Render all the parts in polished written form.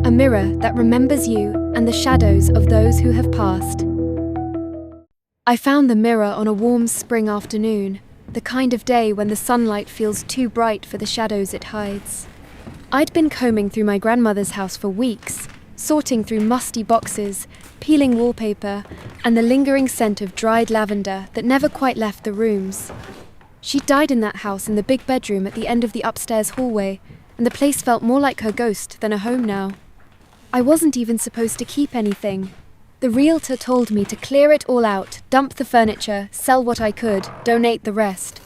a mirror that remembers you and the shadows of those who have passed. I found the mirror on a warm spring afternoon, the kind of day when the sunlight feels too bright for the shadows it hides. I'd been combing through my grandmother's house for weeks, sorting through musty boxes, peeling wallpaper, and the lingering scent of dried lavender that never quite left the rooms. She died in that house in the big bedroom at the end of the upstairs hallway, and the place felt more like her ghost than a home now. I wasn't even supposed to keep anything. The realtor told me to clear it all out, dump the furniture, sell what I could, donate the rest.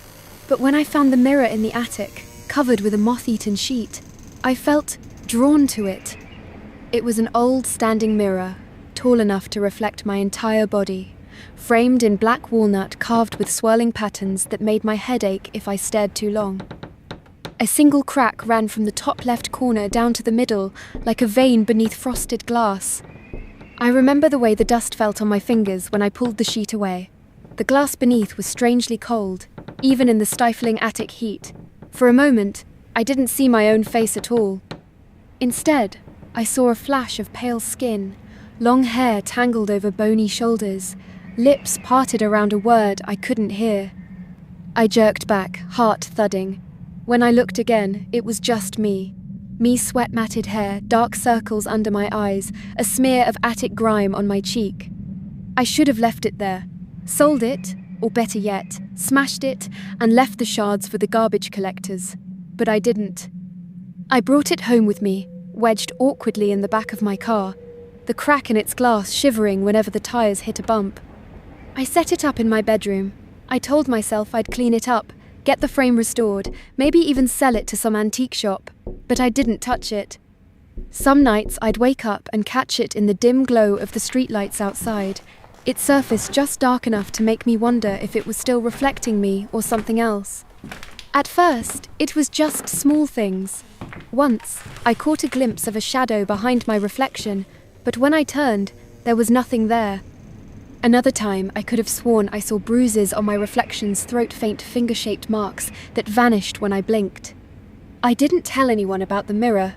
But when I found the mirror in the attic, covered with a moth-eaten sheet, I felt drawn to it. It was an old standing mirror, tall enough to reflect my entire body, framed in black walnut carved with swirling patterns that made my head ache if I stared too long. A single crack ran from the top left corner down to the middle, like a vein beneath frosted glass. I remember the way the dust felt on my fingers when I pulled the sheet away. The glass beneath was strangely cold, even in the stifling attic heat. For a moment, I didn't see my own face at all. Instead, I saw a flash of pale skin, long hair tangled over bony shoulders, lips parted around a word I couldn't hear. I jerked back, heart thudding. When I looked again, it was just me. Me, sweat-matted hair, dark circles under my eyes, a smear of attic grime on my cheek. I should have left it there, sold it, or better yet, smashed it and left the shards for the garbage collectors. But I didn't. I brought it home with me, wedged awkwardly in the back of my car, the crack in its glass shivering whenever the tires hit a bump. I set it up in my bedroom. I told myself I'd clean it up, get the frame restored, maybe even sell it to some antique shop, but I didn't touch it. Some nights I'd wake up and catch it in the dim glow of the streetlights outside, its surface just dark enough to make me wonder if it was still reflecting me or something else. At first, it was just small things. Once, I caught a glimpse of a shadow behind my reflection, but when I turned, there was nothing there. Another time, I could have sworn I saw bruises on my reflection's throat-faint finger-shaped marks that vanished when I blinked. I didn't tell anyone about the mirror.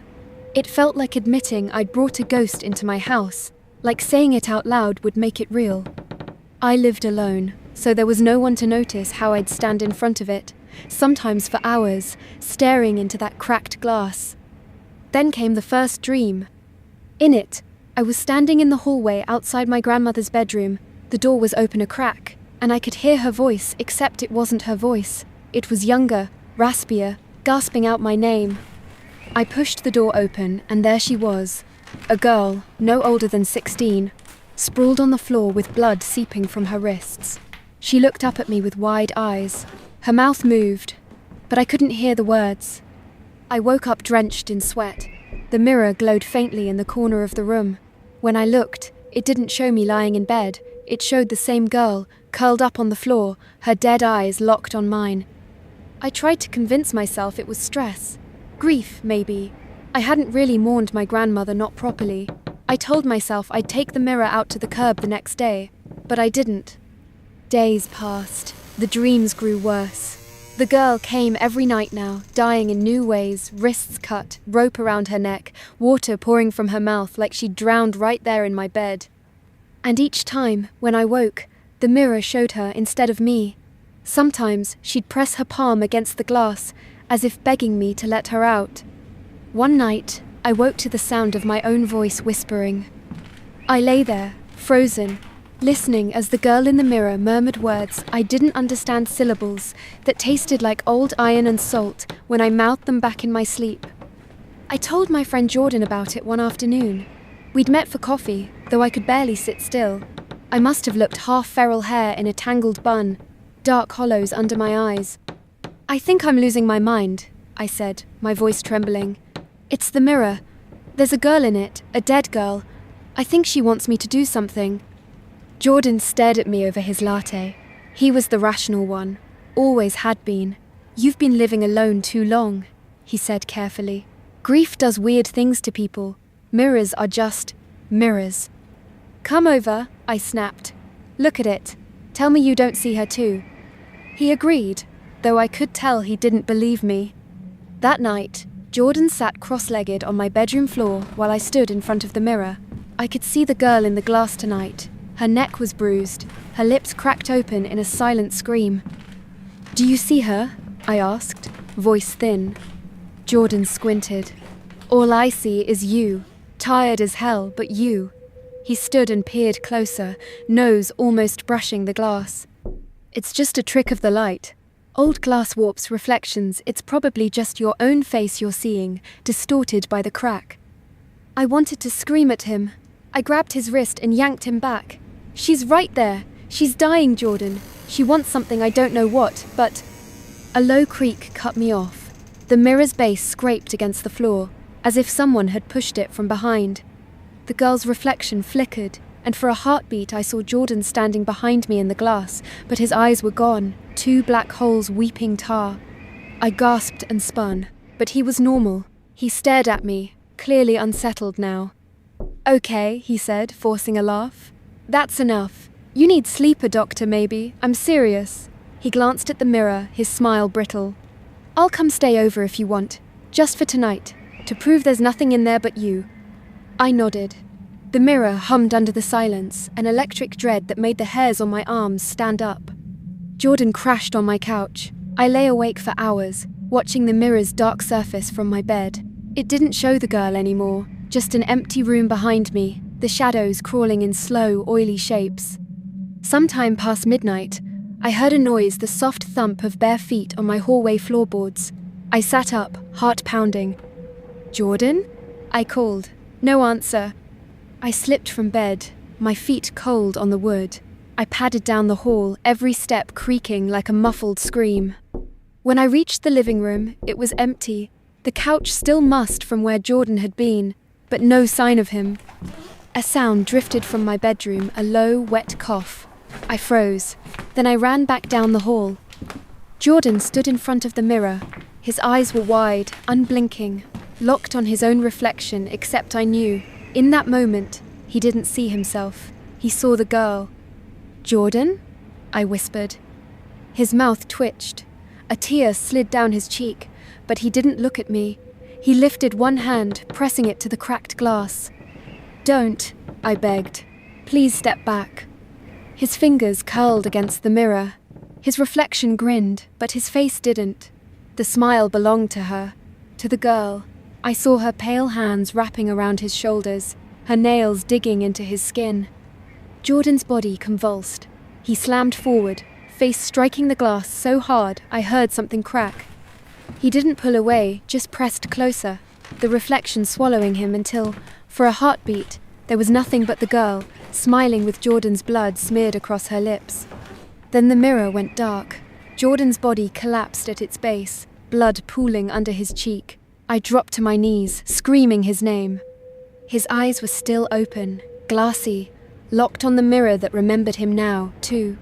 It felt like admitting I'd brought a ghost into my house, like saying it out loud would make it real. I lived alone, so there was no one to notice how I'd stand in front of it, sometimes for hours, staring into that cracked glass. Then came the first dream. In it, I was standing in the hallway outside my grandmother's bedroom. The door was open a crack, and I could hear her voice, except it wasn't her voice. It was younger, raspier, gasping out my name. I pushed the door open, and there she was, a girl, no older than 16, sprawled on the floor with blood seeping from her wrists. She looked up at me with wide eyes. Her mouth moved, but I couldn't hear the words. I woke up drenched in sweat. The mirror glowed faintly in the corner of the room. When I looked, it didn't show me lying in bed. It showed the same girl, curled up on the floor, her dead eyes locked on mine. I tried to convince myself it was stress. Grief, maybe. I hadn't really mourned my grandmother not properly. I told myself I'd take the mirror out to the curb the next day, but I didn't. Days passed. The dreams grew worse. The girl came every night now, dying in new ways, wrists cut, rope around her neck, water pouring from her mouth like she'd drowned right there in my bed. And each time, when I woke, the mirror showed her instead of me. Sometimes she'd press her palm against the glass, as if begging me to let her out. One night, I woke to the sound of my own voice whispering. I lay there, frozen, listening as the girl in the mirror murmured words I didn't understand, syllables that tasted like old iron and salt when I mouthed them back in my sleep. I told my friend Jordan about it one afternoon. We'd met for coffee, though I could barely sit still. I must have looked half feral hair in a tangled bun, dark hollows under my eyes. I think I'm losing my mind, I said, my voice trembling. It's the mirror. There's a girl in it, a dead girl. I think she wants me to do something. Jordan stared at me over his latte. He was the rational one, always had been. You've been living alone too long, he said carefully. Grief does weird things to people. Mirrors are just mirrors. Come over, I snapped. Look at it. Tell me you don't see her too. He agreed, though I could tell he didn't believe me. That night, Jordan sat cross-legged on my bedroom floor while I stood in front of the mirror. I could see the girl in the glass tonight. Her neck was bruised, her lips cracked open in a silent scream. "Do you see her?" I asked, voice thin. Jordan squinted. "All I see is you, tired as hell, but you." He stood and peered closer, nose almost brushing the glass. "It's just a trick of the light. Old glass warps reflections. It's probably just your own face you're seeing, distorted by the crack." I wanted to scream at him. I grabbed his wrist and yanked him back. "She's right there. She's dying, Jordan. She wants something I don't know what, but..." A low creak cut me off. The mirror's base scraped against the floor, as if someone had pushed it from behind. The girl's reflection flickered, and for a heartbeat I saw Jordan standing behind me in the glass, but his eyes were gone, 2 black holes weeping tar. I gasped and spun, but he was normal. He stared at me, clearly unsettled now. "Okay," he said, forcing a laugh. "That's enough. You need sleep, a doctor maybe. I'm serious." He glanced at the mirror, his smile brittle. "I'll come stay over if you want, just for tonight, to prove there's nothing in there but you." I nodded. The mirror hummed under the silence, an electric dread that made the hairs on my arms stand up. Jordan crashed on my couch. I lay awake for hours, watching the mirror's dark surface from my bed. It didn't show the girl anymore, just an empty room behind me, the shadows crawling in slow, oily shapes. Sometime past midnight, I heard a noise, the soft thump of bare feet on my hallway floorboards. I sat up, heart pounding. "Jordan?" I called. No answer. I slipped from bed, my feet cold on the wood. I padded down the hall, every step creaking like a muffled scream. When I reached the living room, it was empty. The couch still mussed from where Jordan had been, but no sign of him. A sound drifted from my bedroom, a low, wet cough. I froze. Then I ran back down the hall. Jordan stood in front of the mirror. His eyes were wide, unblinking, locked on his own reflection, except I knew, in that moment, he didn't see himself. He saw the girl. "Jordan?" I whispered. His mouth twitched. A tear slid down his cheek, but he didn't look at me. He lifted one hand, pressing it to the cracked glass. "Don't," I begged. "Please step back." His fingers curled against the mirror. His reflection grinned, but his face didn't. The smile belonged to her, to the girl. I saw her pale hands wrapping around his shoulders, her nails digging into his skin. Jordan's body convulsed. He slammed forward, face striking the glass so hard I heard something crack. He didn't pull away, just pressed closer, the reflection swallowing him until, for a heartbeat, there was nothing but the girl, smiling with Jordan's blood smeared across her lips. Then the mirror went dark. Jordan's body collapsed at its base, blood pooling under his cheek. I dropped to my knees, screaming his name. His eyes were still open, glassy, locked on the mirror that remembered him now, too.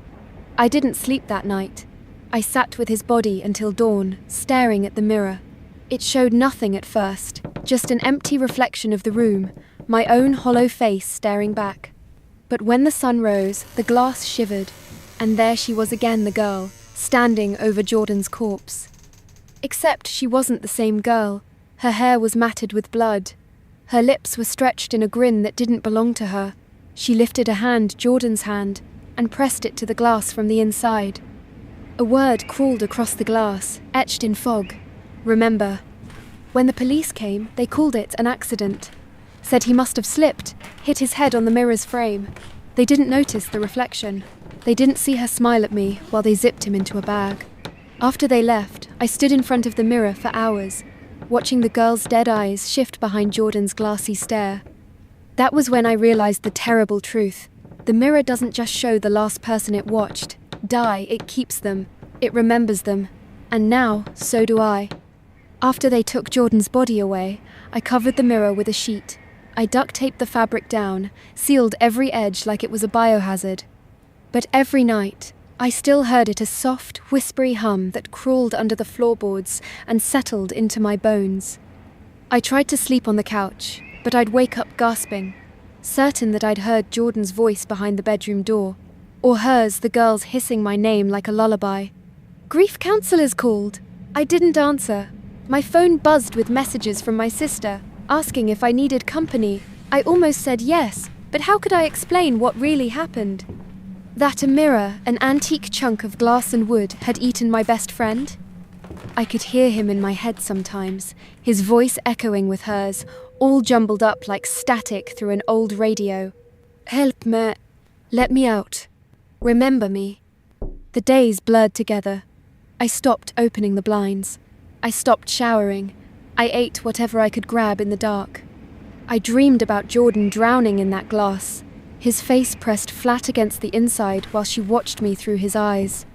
I didn't sleep that night. I sat with his body until dawn, staring at the mirror. It showed nothing at first, just an empty reflection of the room, my own hollow face staring back. But when the sun rose, the glass shivered, and there she was again, the girl, standing over Jordan's corpse. Except she wasn't the same girl. Her hair was matted with blood. Her lips were stretched in a grin that didn't belong to her. She lifted a hand, Jordan's hand, and pressed it to the glass from the inside. A word crawled across the glass, etched in fog. "Remember." When the police came, they called it an accident. Said he must have slipped, hit his head on the mirror's frame. They didn't notice the reflection. They didn't see her smile at me while they zipped him into a bag. After they left, I stood in front of the mirror for hours, watching the girl's dead eyes shift behind Jordan's glassy stare. That was when I realized the terrible truth. The mirror doesn't just show the last person it watched die, it keeps them, it remembers them, and now, so do I. After they took Jordan's body away, I covered the mirror with a sheet. I duct taped the fabric down, sealed every edge like it was a biohazard. But every night, I still heard it, a soft, whispery hum that crawled under the floorboards and settled into my bones. I tried to sleep on the couch, but I'd wake up gasping, certain that I'd heard Jordan's voice behind the bedroom door, or hers, the girl's hissing my name like a lullaby. "Grief counselor's called." I didn't answer. My phone buzzed with messages from my sister, asking if I needed company. I almost said yes, but how could I explain what really happened? That a mirror, an antique chunk of glass and wood, had eaten my best friend? I could hear him in my head sometimes, his voice echoing with hers, all jumbled up like static through an old radio. Help me. Let me out. Remember me. The days blurred together. I stopped opening the blinds. I stopped showering. I ate whatever I could grab in the dark. I dreamed about Jordan drowning in that glass, his face pressed flat against the inside while she watched me through his eyes.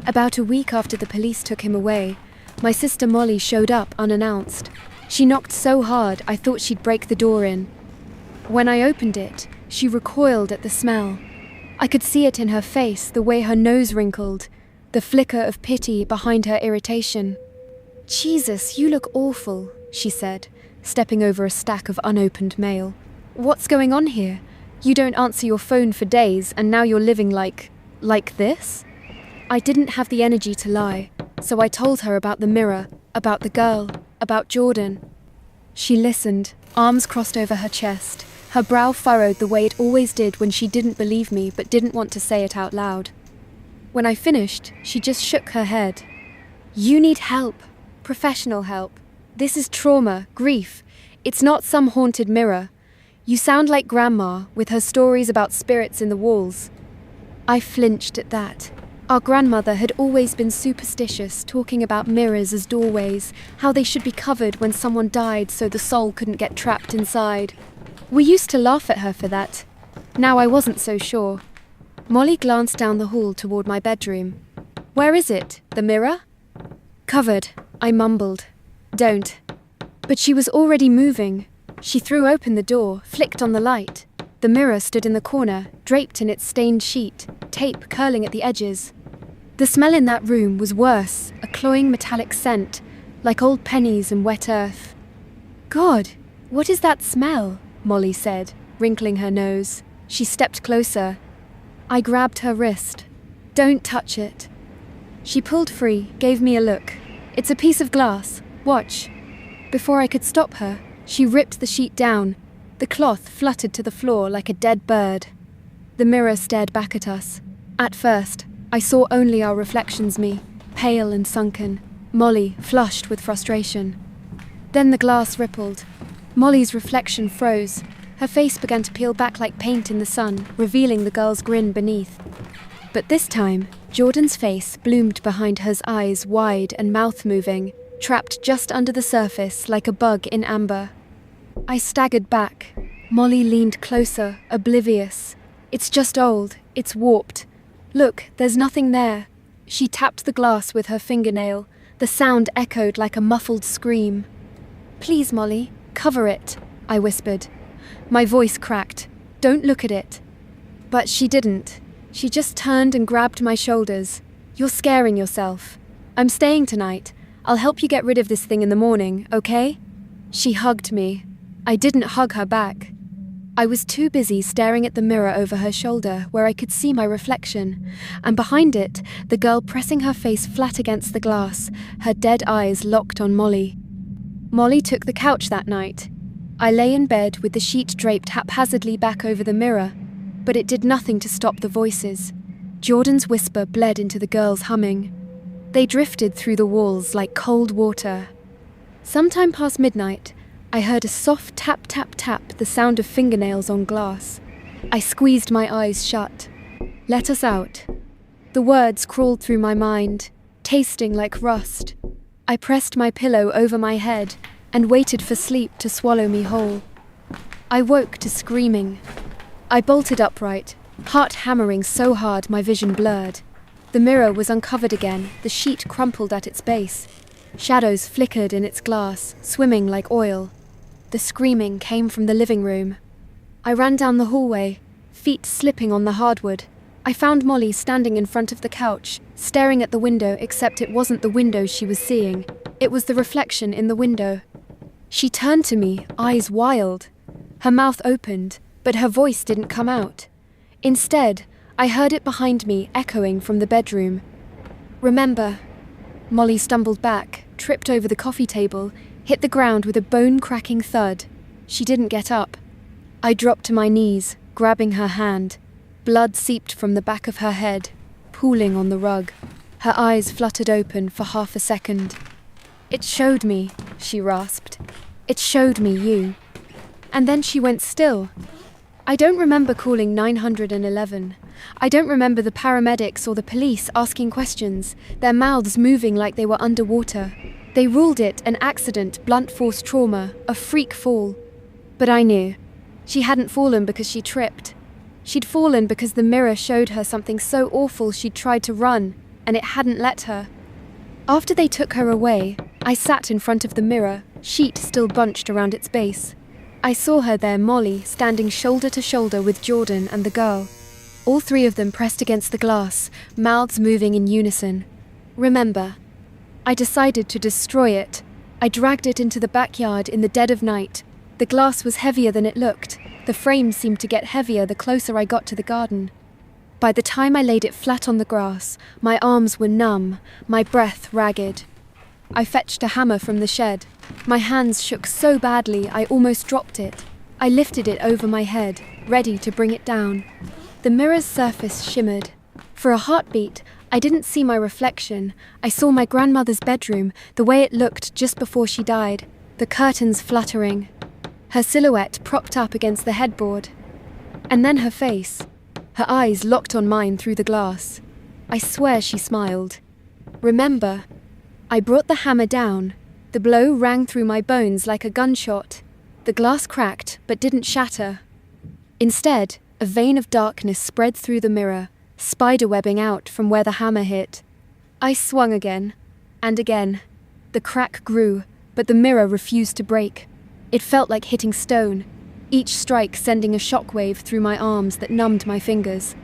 About a week after the police took him away, my sister Molly showed up unannounced. She knocked so hard I thought she'd break the door in. When I opened it, she recoiled at the smell. I could see it in her face, the way her nose wrinkled, the flicker of pity behind her irritation. Jesus, you look awful, she said, stepping over a stack of unopened mail. What's going on here? You don't answer your phone for days, and now you're living like this? I didn't have the energy to lie, so I told her about the mirror, about the girl, about Jordan. She listened, arms crossed over her chest, her brow furrowed the way it always did when she didn't believe me but didn't want to say it out loud. When I finished, she just shook her head. You need help. Professional help. This is trauma, grief. It's not some haunted mirror. You sound like Grandma, with her stories about spirits in the walls. I flinched at that. Our grandmother had always been superstitious, talking about mirrors as doorways, how they should be covered when someone died so the soul couldn't get trapped inside. We used to laugh at her for that. Now I wasn't so sure. Molly glanced down the hall toward my bedroom. Where is it? The mirror? Covered, I mumbled. Don't. But she was already moving. She threw open the door, flicked on the light. The mirror stood in the corner, draped in its stained sheet, tape curling at the edges. The smell in that room was worse, a cloying metallic scent, like old pennies and wet earth. God, what is that smell? Molly said, wrinkling her nose. She stepped closer. I grabbed her wrist. Don't touch it. She pulled free, gave me a look. It's a piece of glass. Watch. Before I could stop her, she ripped the sheet down. The cloth fluttered to the floor like a dead bird. The mirror stared back at us. At first, I saw only our reflections, me, pale and sunken, Molly, flushed with frustration. Then the glass rippled. Molly's reflection froze. Her face began to peel back like paint in the sun, revealing the girl's grin beneath. But this time, Jordan's face bloomed behind her eyes wide and mouth moving, trapped just under the surface like a bug in amber. I staggered back. Molly leaned closer, oblivious. It's just old. It's warped. Look, there's nothing there. She tapped the glass with her fingernail. The sound echoed like a muffled scream. Please, Molly, cover it, I whispered. My voice cracked. Don't look at it. But she didn't. She just turned and grabbed my shoulders. You're scaring yourself. I'm staying tonight. I'll help you get rid of this thing in the morning, okay? She hugged me. I didn't hug her back. I was too busy staring at the mirror over her shoulder where I could see my reflection, and behind it, the girl pressing her face flat against the glass, her dead eyes locked on Molly. Molly took the couch that night. I lay in bed with the sheet draped haphazardly back over the mirror, but it did nothing to stop the voices. Jordan's whisper bled into the girl's humming. They drifted through the walls like cold water. Sometime past midnight, I heard a soft tap, tap, tap, the sound of fingernails on glass. I squeezed my eyes shut. Let us out. The words crawled through my mind, tasting like rust. I pressed my pillow over my head and waited for sleep to swallow me whole. I woke to screaming. I bolted upright, heart hammering so hard my vision blurred. The mirror was uncovered again, the sheet crumpled at its base. Shadows flickered in its glass, swimming like oil. The screaming came from the living room. I ran down the hallway, feet slipping on the hardwood. I found Molly standing in front of the couch, staring at the window, except it wasn't the window she was seeing. It was the reflection in the window. She turned to me, eyes wild. Her mouth opened, but her voice didn't come out. Instead, I heard it behind me, echoing from the bedroom. Remember, Molly stumbled back, tripped over the coffee table, hit the ground with a bone-cracking thud. She didn't get up. I dropped to my knees, grabbing her hand. Blood seeped from the back of her head, pooling on the rug. Her eyes fluttered open for half a second. "It showed me," she rasped. "It showed me you." And then she went still. I don't remember calling 911. I don't remember the paramedics or the police asking questions, their mouths moving like they were underwater. They ruled it an accident, blunt force trauma, a freak fall. But I knew. She hadn't fallen because she tripped. She'd fallen because the mirror showed her something so awful she'd tried to run, and it hadn't let her. After they took her away, I sat in front of the mirror, sheet still bunched around its base. I saw her there, Molly, standing shoulder to shoulder with Jordan and the girl. All three of them pressed against the glass, mouths moving in unison. Remember. I decided to destroy it. I dragged it into the backyard in the dead of night. The glass was heavier than it looked. The frame seemed to get heavier the closer I got to the garden. By the time I laid it flat on the grass, my arms were numb, my breath ragged. I fetched a hammer from the shed. My hands shook so badly I almost dropped it. I lifted it over my head, ready to bring it down. The mirror's surface shimmered. For a heartbeat, I didn't see my reflection. I saw my grandmother's bedroom, the way it looked just before she died, the curtains fluttering, her silhouette propped up against the headboard. And then her face. Her eyes locked on mine through the glass. I swear she smiled. Remember. I brought the hammer down. The blow rang through my bones like a gunshot. The glass cracked, but didn't shatter. Instead, a vein of darkness spread through the mirror, spiderwebbing out from where the hammer hit. I swung again, and again. The crack grew, but the mirror refused to break. It felt like hitting stone, each strike sending a shockwave through my arms that numbed my fingers.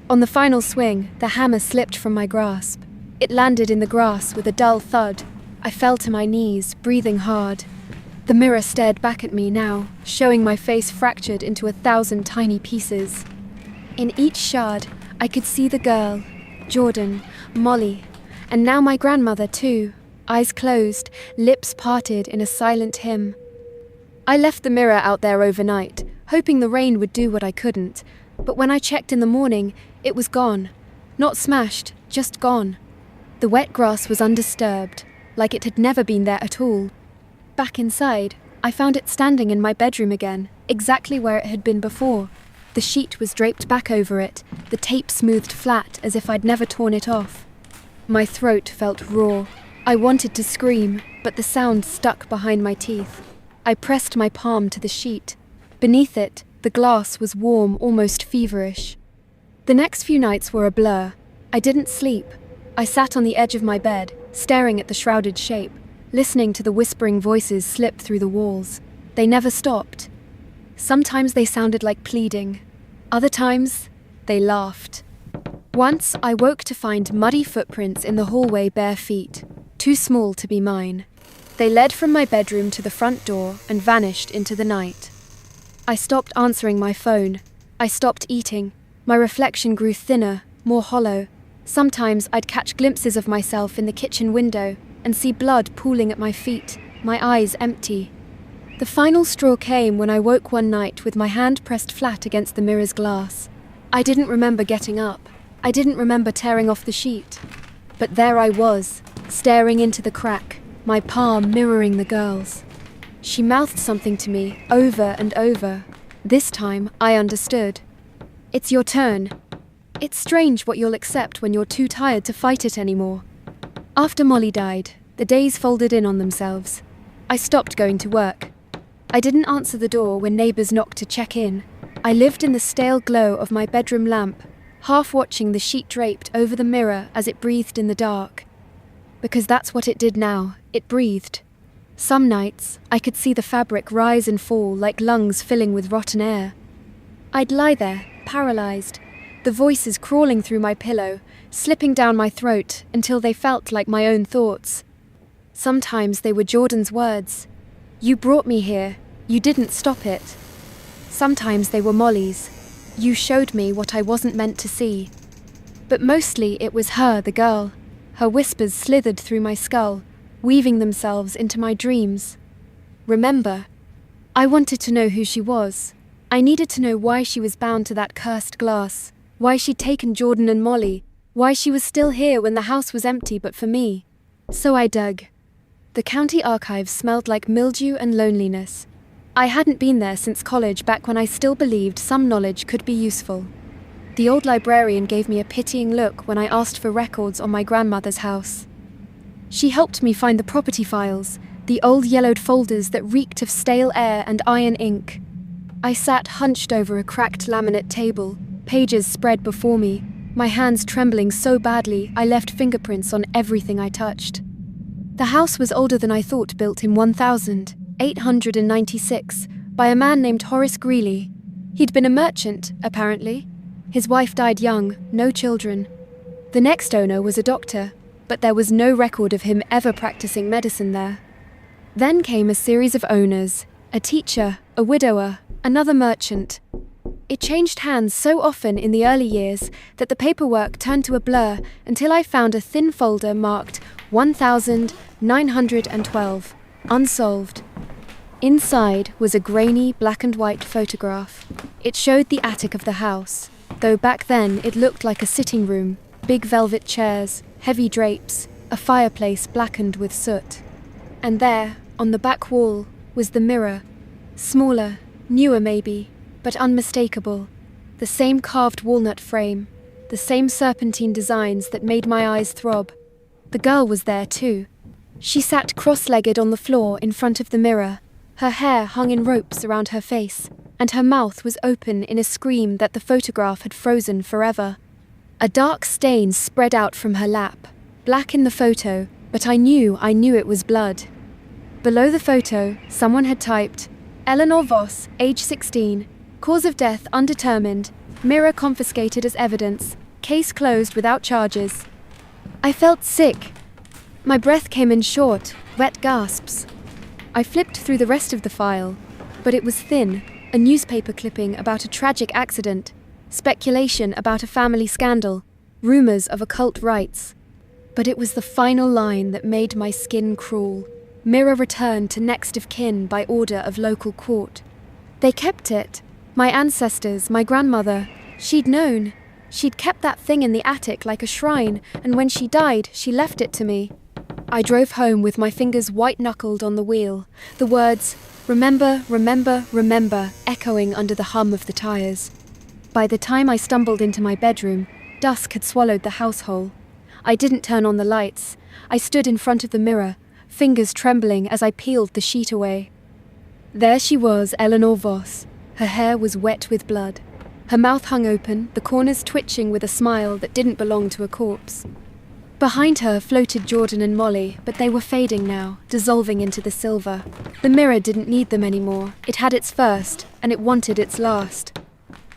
On the final swing, the hammer slipped from my grasp. It landed in the grass with a dull thud. I fell to my knees, breathing hard. The mirror stared back at me now, showing my face fractured into 1,000 tiny pieces. In each shard, I could see the girl, Jordan, Molly, and now my grandmother too, eyes closed, lips parted in a silent hymn. I left the mirror out there overnight, hoping the rain would do what I couldn't, but when I checked in the morning, it was gone. Not smashed, just gone. The wet grass was undisturbed, like it had never been there at all. Back inside, I found it standing in my bedroom again, exactly where it had been before. The sheet was draped back over it, the tape smoothed flat as if I'd never torn it off. My throat felt raw. I wanted to scream, but the sound stuck behind my teeth. I pressed my palm to the sheet. Beneath it, the glass was warm, almost feverish. The next few nights were a blur. I didn't sleep. I sat on the edge of my bed, staring at the shrouded shape, listening to the whispering voices slip through the walls. They never stopped. Sometimes they sounded like pleading. Other times, they laughed. Once, I woke to find muddy footprints in the hallway, bare feet, too small to be mine. They led from my bedroom to the front door and vanished into the night. I stopped answering my phone. I stopped eating. My reflection grew thinner, more hollow. Sometimes I'd catch glimpses of myself in the kitchen window and see blood pooling at my feet, my eyes empty. The final straw came when I woke one night with my hand pressed flat against the mirror's glass. I didn't remember getting up. I didn't remember tearing off the sheet. But there I was, staring into the crack, my palm mirroring the girl's. She mouthed something to me, over and over. This time, I understood. It's your turn. It's strange what you'll accept when you're too tired to fight it anymore. After Molly died, the days folded in on themselves. I stopped going to work. I didn't answer the door when neighbours knocked to check in. I lived in the stale glow of my bedroom lamp, half watching the sheet draped over the mirror as it breathed in the dark. Because that's what it did now, it breathed. Some nights, I could see the fabric rise and fall like lungs filling with rotten air. I'd lie there, paralysed, the voices crawling through my pillow, slipping down my throat until they felt like my own thoughts. Sometimes they were Jordan's words. You brought me here, you didn't stop it. Sometimes they were Molly's. You showed me what I wasn't meant to see. But mostly it was her, the girl. Her whispers slithered through my skull, weaving themselves into my dreams. Remember. I wanted to know who she was. I needed to know why she was bound to that cursed glass, why she'd taken Jordan and Molly, why she was still here when the house was empty but for me. So I dug. The county archives smelled like mildew and loneliness. I hadn't been there since college, back when I still believed some knowledge could be useful. The old librarian gave me a pitying look when I asked for records on my grandmother's house. She helped me find the property files, the old yellowed folders that reeked of stale air and iron ink. I sat hunched over a cracked laminate table, pages spread before me, my hands trembling so badly I left fingerprints on everything I touched. The house was older than I thought, built in 1896 by a man named Horace Greeley. He'd been a merchant, apparently. His wife died young, no children. The next owner was a doctor, but there was no record of him ever practicing medicine there. Then came a series of owners, a teacher, a widower, another merchant. It changed hands so often in the early years that the paperwork turned to a blur until I found a thin folder marked 1912, unsolved. Inside was a grainy black and white photograph. It showed the attic of the house, though back then it looked like a sitting room, big velvet chairs, heavy drapes, a fireplace blackened with soot. And there, on the back wall, was the mirror, smaller, newer maybe, but unmistakable. The same carved walnut frame, the same serpentine designs that made my eyes throb. The girl was there too. She sat cross-legged on the floor in front of the mirror. Her hair hung in ropes around her face, and her mouth was open in a scream that the photograph had frozen forever. A dark stain spread out from her lap, black in the photo, but I knew it was blood. Below the photo, someone had typed, Eleanor Voss, age 16, cause of death undetermined, mirror confiscated as evidence, case closed without charges. I felt sick. My breath came in short, wet gasps. I flipped through the rest of the file, but it was thin, a newspaper clipping about a tragic accident, speculation about a family scandal, rumors of occult rites. But it was the final line that made my skin crawl. Mirror returned to next of kin by order of local court. They kept it. My ancestors, my grandmother. She'd known. She'd kept that thing in the attic like a shrine, and when she died, she left it to me. I drove home with my fingers white-knuckled on the wheel, the words, remember, remember, remember, echoing under the hum of the tires. By the time I stumbled into my bedroom, dusk had swallowed the househole. I didn't turn on the lights. I stood in front of the mirror, fingers trembling as I peeled the sheet away. There she was, Eleanor Voss. Her hair was wet with blood. Her mouth hung open, the corners twitching with a smile that didn't belong to a corpse. Behind her floated Jordan and Molly, but they were fading now, dissolving into the silver. The mirror didn't need them anymore. It had its first, and it wanted its last.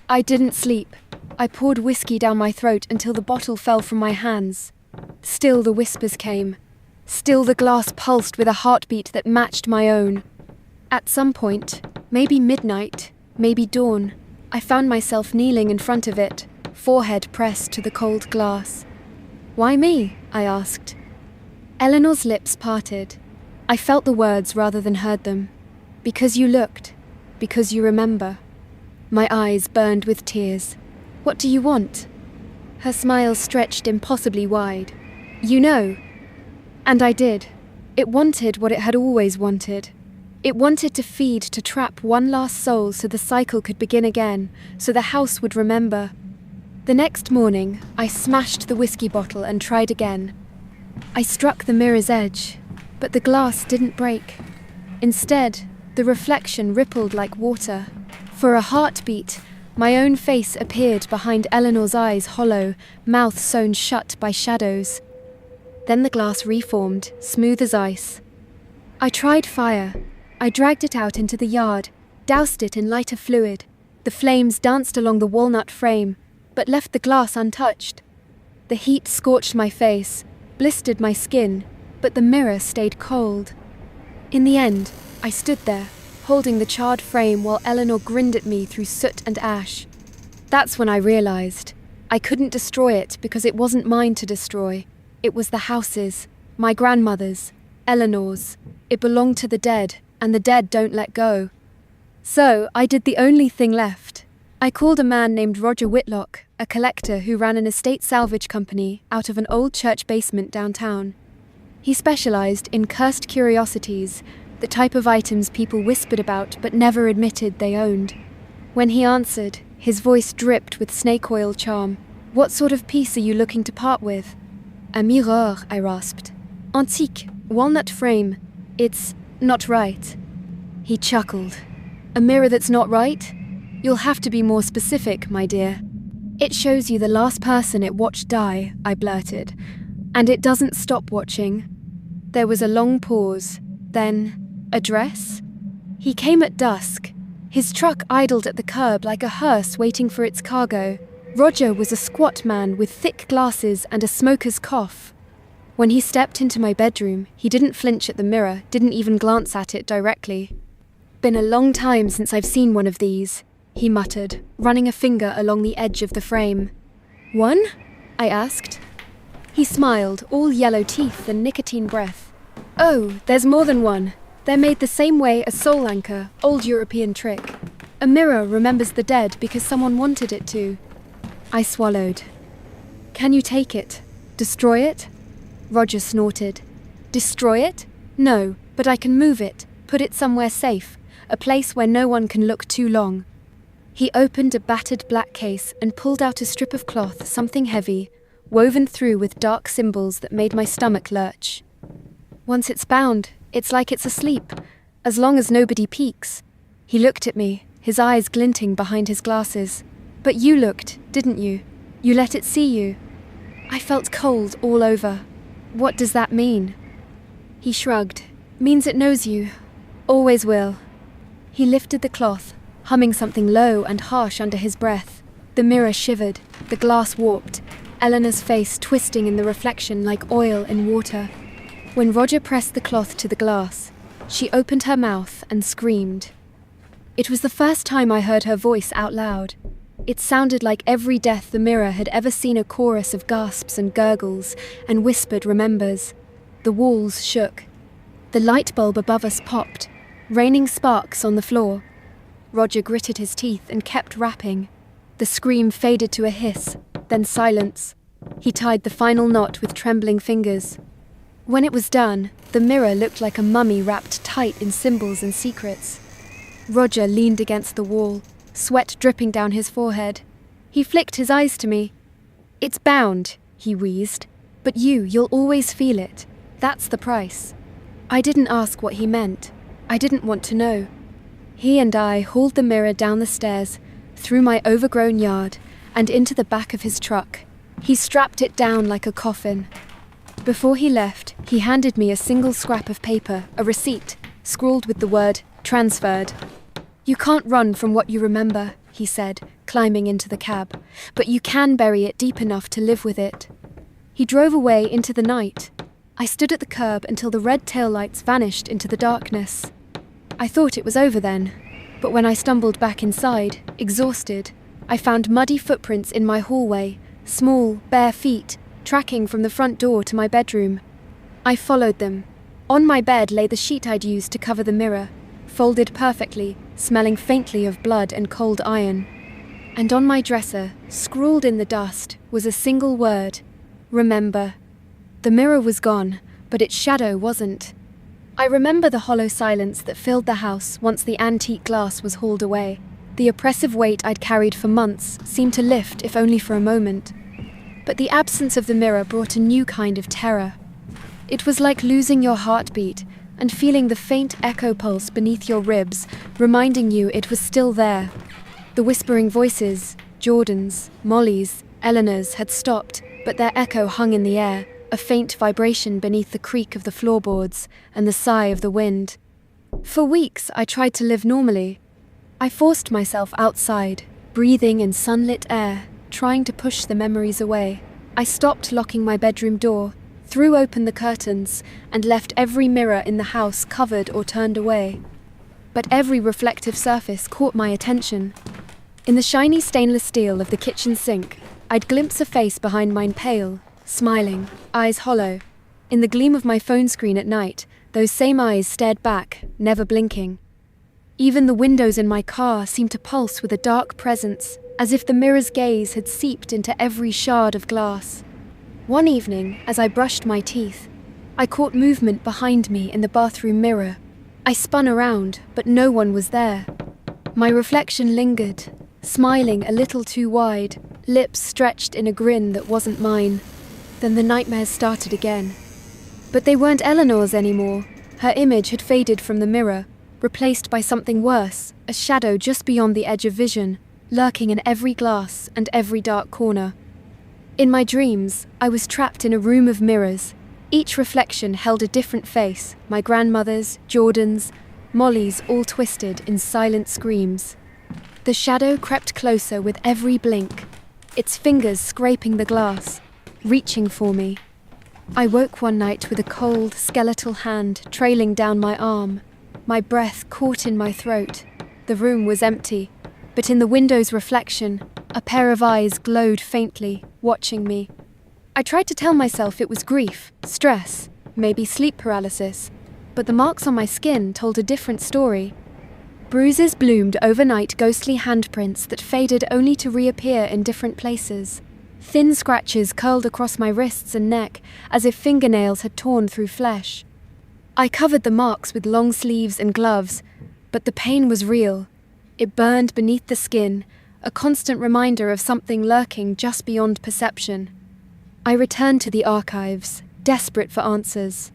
I didn't sleep. I poured whiskey down my throat until the bottle fell from my hands. Still the whispers came. Still the glass pulsed with a heartbeat that matched my own. At some point, maybe midnight, maybe dawn, I found myself kneeling in front of it, forehead pressed to the cold glass. Why me? I asked. Eleanor's lips parted. I felt the words rather than heard them. Because you looked. Because you remember. My eyes burned with tears. What do you want? Her smile stretched impossibly wide. You know. And I did. It wanted what it had always wanted. It wanted to feed, to trap one last soul so the cycle could begin again, so the house would remember. The next morning, I smashed the whiskey bottle and tried again. I struck the mirror's edge, but the glass didn't break. Instead, the reflection rippled like water. For a heartbeat, my own face appeared behind Eleanor's eyes, hollow, mouth sewn shut by shadows. Then the glass reformed, smooth as ice. I tried fire. I dragged it out into the yard, doused it in lighter fluid. The flames danced along the walnut frame, but left the glass untouched. The heat scorched my face, blistered my skin, but the mirror stayed cold. In the end, I stood there, holding the charred frame while Eleanor grinned at me through soot and ash. That's when I realized I couldn't destroy it because it wasn't mine to destroy. It was the house's, my grandmother's, Eleanor's. It belonged to the dead, and the dead don't let go. So I did the only thing left. I called a man named Roger Whitlock, a collector who ran an estate salvage company out of an old church basement downtown. He specialized in cursed curiosities, the type of items people whispered about but never admitted they owned. When he answered, his voice dripped with snake oil charm. "What sort of piece are you looking to part with?" "A mirror," I rasped. "Antique, walnut frame. It's not right." He chuckled. "A mirror that's not right? You'll have to be more specific, my dear." "It shows you the last person it watched die," I blurted. "And it doesn't stop watching." There was a long pause. Then, "Address?" He came at dusk. His truck idled at the curb like a hearse waiting for its cargo. Roger was a squat man with thick glasses and a smoker's cough. When he stepped into my bedroom, he didn't flinch at the mirror, didn't even glance at it directly. "Been a long time since I've seen one of these," he muttered, running a finger along the edge of the frame. "One?" I asked. He smiled, all yellow teeth and nicotine breath. "Oh, there's more than one. They're made the same way as soul anchor, old European trick. A mirror remembers the dead because someone wanted it to." I swallowed. "Can you take it? Destroy it?" Roger snorted. "Destroy it? No, but I can move it, put it somewhere safe, a place where no one can look too long." He opened a battered black case and pulled out a strip of cloth, something heavy, woven through with dark symbols that made my stomach lurch. "Once it's bound, it's like it's asleep, as long as nobody peeks." He looked at me, his eyes glinting behind his glasses. "But you looked, didn't you? You let it see you." I felt cold all over. "What does that mean?" He shrugged. "Means it knows you. Always will." He lifted the cloth, humming something low and harsh under his breath. The mirror shivered, the glass warped, Eleanor's face twisting in the reflection like oil in water. When Roger pressed the cloth to the glass, she opened her mouth and screamed. It was the first time I heard her voice out loud. It sounded like every death the mirror had ever seen, a chorus of gasps and gurgles and whispered remembers. The walls shook. The light bulb above us popped, raining sparks on the floor. Roger gritted his teeth and kept rapping. The scream faded to a hiss, then silence. He tied the final knot with trembling fingers. When it was done, the mirror looked like a mummy wrapped tight in symbols and secrets. Roger leaned against the wall, sweat dripping down his forehead. He flicked his eyes to me. "It's bound," he wheezed, "but you'll always feel it. That's the price." I didn't ask what he meant. I didn't want to know. He and I hauled the mirror down the stairs, through my overgrown yard, and into the back of his truck. He strapped it down like a coffin. Before he left, he handed me a single scrap of paper, a receipt, scrawled with the word, "transferred." "You can't run from what you remember," he said, climbing into the cab, "but you can bury it deep enough to live with it." He drove away into the night. I stood at the curb until the red taillights vanished into the darkness. I thought it was over then, but when I stumbled back inside, exhausted, I found muddy footprints in my hallway, small, bare feet, tracking from the front door to my bedroom. I followed them. On my bed lay the sheet I'd used to cover the mirror, folded perfectly, smelling faintly of blood and cold iron. And on my dresser, scrawled in the dust, was a single word: remember. The mirror was gone, but its shadow wasn't. I remember the hollow silence that filled the house once the antique glass was hauled away. The oppressive weight I'd carried for months seemed to lift, if only for a moment. But the absence of the mirror brought a new kind of terror. It was like losing your heartbeat and feeling the faint echo pulse beneath your ribs, reminding you it was still there. The whispering voices, Jordan's, Molly's, Eleanor's, had stopped, but their echo hung in the air, a faint vibration beneath the creak of the floorboards and the sigh of the wind. For weeks, I tried to live normally. I forced myself outside, breathing in sunlit air, trying to push the memories away. I stopped locking my bedroom door, threw open the curtains, and left every mirror in the house covered or turned away. But every reflective surface caught my attention. In the shiny stainless steel of the kitchen sink, I'd glimpse a face behind mine, pale, smiling, eyes hollow. In the gleam of my phone screen at night, those same eyes stared back, never blinking. Even the windows in my car seemed to pulse with a dark presence, as if the mirror's gaze had seeped into every shard of glass. One evening, as I brushed my teeth, I caught movement behind me in the bathroom mirror. I spun around, but no one was there. My reflection lingered, smiling a little too wide, lips stretched in a grin that wasn't mine. Then the nightmares started again. But they weren't Eleanor's anymore. Her image had faded from the mirror, replaced by something worse, a shadow just beyond the edge of vision, lurking in every glass and every dark corner. In my dreams, I was trapped in a room of mirrors. Each reflection held a different face, my grandmother's, Jordan's, Molly's, all twisted in silent screams. The shadow crept closer with every blink, its fingers scraping the glass, reaching for me. I woke one night with a cold, skeletal hand trailing down my arm, my breath caught in my throat. The room was empty, but in the window's reflection, a pair of eyes glowed faintly, watching me. I tried to tell myself it was grief, stress, maybe sleep paralysis, but the marks on my skin told a different story. Bruises bloomed overnight, ghostly handprints that faded only to reappear in different places. Thin scratches curled across my wrists and neck, as if fingernails had torn through flesh. I covered the marks with long sleeves and gloves, but the pain was real. It burned beneath the skin, a constant reminder of something lurking just beyond perception. I returned to the archives, desperate for answers.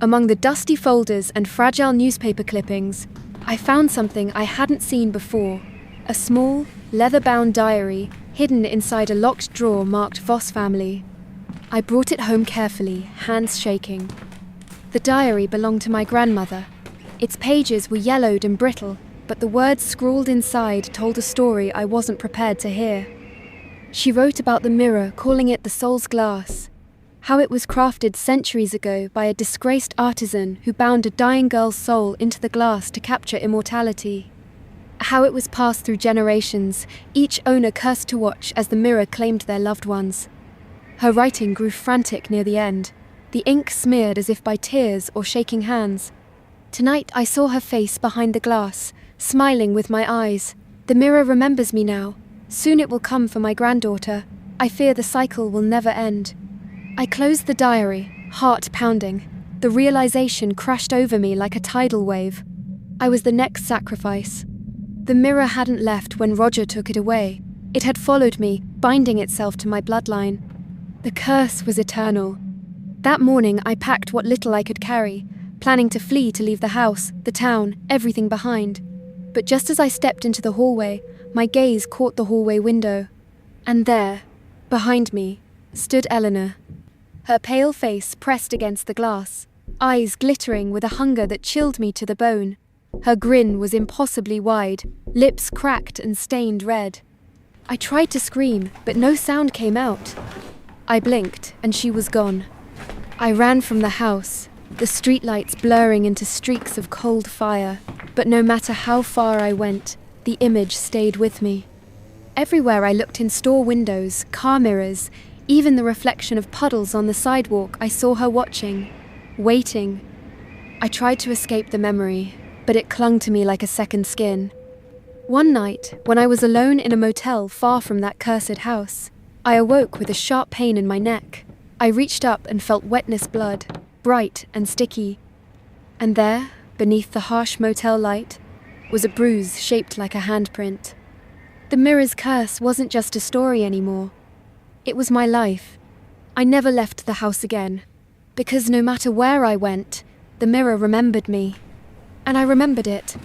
Among the dusty folders and fragile newspaper clippings, I found something I hadn't seen before, a small, leather-bound diary hidden inside a locked drawer marked Voss family. I brought it home carefully, hands shaking. The diary belonged to my grandmother. Its pages were yellowed and brittle, but the words scrawled inside told a story I wasn't prepared to hear. She wrote about the mirror, calling it the soul's glass, how it was crafted centuries ago by a disgraced artisan who bound a dying girl's soul into the glass to capture immortality. How it was passed through generations, each owner cursed to watch as the mirror claimed their loved ones. Her writing grew frantic near the end, the ink smeared as if by tears or shaking hands. Tonight I saw her face behind the glass, smiling with my eyes. The mirror remembers me now. Soon it will come for my granddaughter. I fear the cycle will never end. I closed the diary, heart pounding. The realization crashed over me like a tidal wave. I was the next sacrifice. The mirror hadn't left when Roger took it away. It had followed me, binding itself to my bloodline. The curse was eternal. That morning I packed what little I could carry, planning to flee to leave the house, the town, everything behind. But just as I stepped into the hallway, my gaze caught the hallway window. And there, behind me, stood Eleanor. Her pale face pressed against the glass, eyes glittering with a hunger that chilled me to the bone. Her grin was impossibly wide, lips cracked and stained red. I tried to scream, but no sound came out. I blinked, and she was gone. I ran from the house, the streetlights blurring into streaks of cold fire, but no matter how far I went, the image stayed with me. Everywhere I looked in store windows, car mirrors, even the reflection of puddles on the sidewalk, I saw her watching, waiting. I tried to escape the memory, but it clung to me like a second skin. One night, when I was alone in a motel far from that cursed house, I awoke with a sharp pain in my neck. I reached up and felt wetness blood, bright and sticky. And there, beneath the harsh motel light, was a bruise shaped like a handprint. The mirror's curse wasn't just a story anymore. It was my life. I never left the house again, because no matter where I went, the mirror remembered me. And I remembered it.